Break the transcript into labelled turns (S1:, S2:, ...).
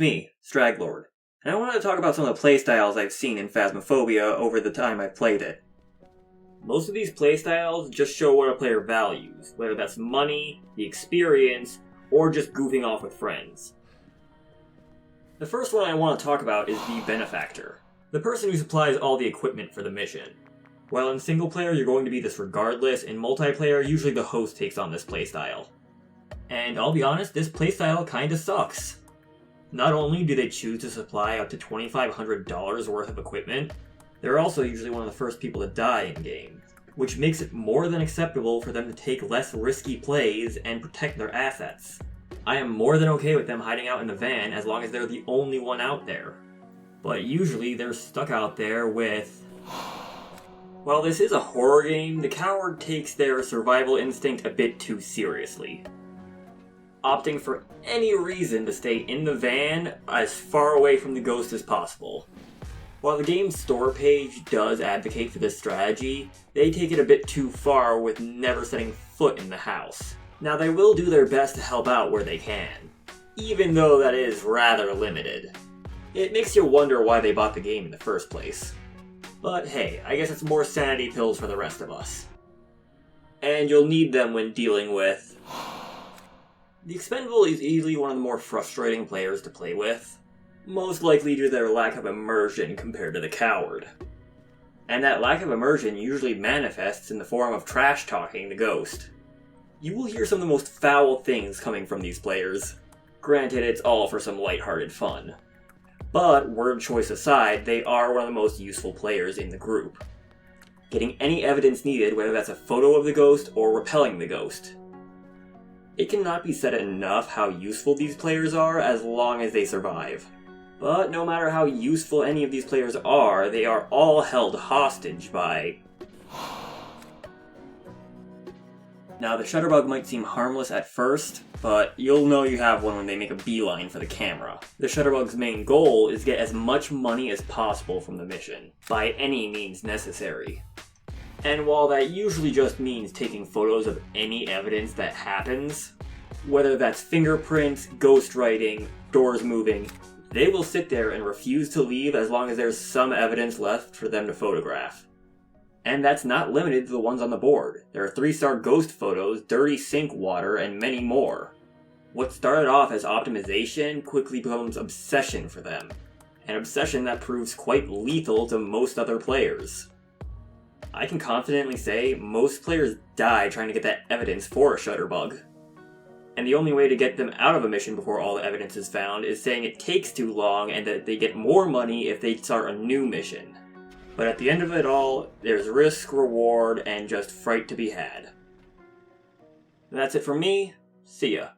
S1: me, Straglord, and I wanted to talk about some of the playstyles I've seen in Phasmophobia over the time I've played it. Most of these playstyles just show what a player values, whether that's money, the experience, or just goofing off with friends. The first one I want to talk about is the Benefactor, the person who supplies all the equipment for the mission. While in single player you're going to be this regardless, in multiplayer usually the host takes on this playstyle. And I'll be honest, this playstyle kinda sucks. Not only do they choose to supply up to $2,500 worth of equipment, they're also usually one of the first people to die in-game, which makes it more than acceptable for them to take less risky plays and protect their assets. I am more than okay with them hiding out in the van as long as they're the only one out there. But usually they're stuck out there with... While this is a horror game, the coward takes their survival instinct a bit too seriously, opting for any reason to stay in the van as far away from the ghost as possible. While the game's store page does advocate for this strategy, they take it a bit too far with never setting foot in the house. Now they will do their best to help out where they can, even though that is rather limited. It makes you wonder why they bought the game in the first place. But hey, I guess it's more sanity pills for the rest of us. And you'll need them when dealing with... The Expendable is easily one of the more frustrating players to play with, most likely due to their lack of immersion compared to the Coward. And that lack of immersion usually manifests in the form of trash-talking the ghost. You will hear some of the most foul things coming from these players. Granted, it's all for some lighthearted fun. But, word choice aside, they are one of the most useful players in the group. Getting any evidence needed, whether that's a photo of the ghost or repelling the ghost. It cannot be said enough how useful these players are as long as they survive. But no matter how useful any of these players are, they are all held hostage by... Now, the Shutterbug might seem harmless at first, but you'll know you have one when they make a beeline for the camera. The Shutterbug's main goal is to get as much money as possible from the mission, by any means necessary. And while that usually just means taking photos of any evidence that happens, whether that's fingerprints, ghostwriting, doors moving, they will sit there and refuse to leave as long as there's some evidence left for them to photograph. And that's not limited to the ones on the board. There are 3-star ghost photos, dirty sink water, and many more. What started off as optimization quickly becomes obsession for them. An obsession that proves quite lethal to most other players. I can confidently say most players die trying to get that evidence for a Shutterbug. And the only way to get them out of a mission before all the evidence is found is saying it takes too long and that they get more money if they start a new mission. But at the end of it all, there's risk, reward, and just fright to be had. That's it from me. See ya.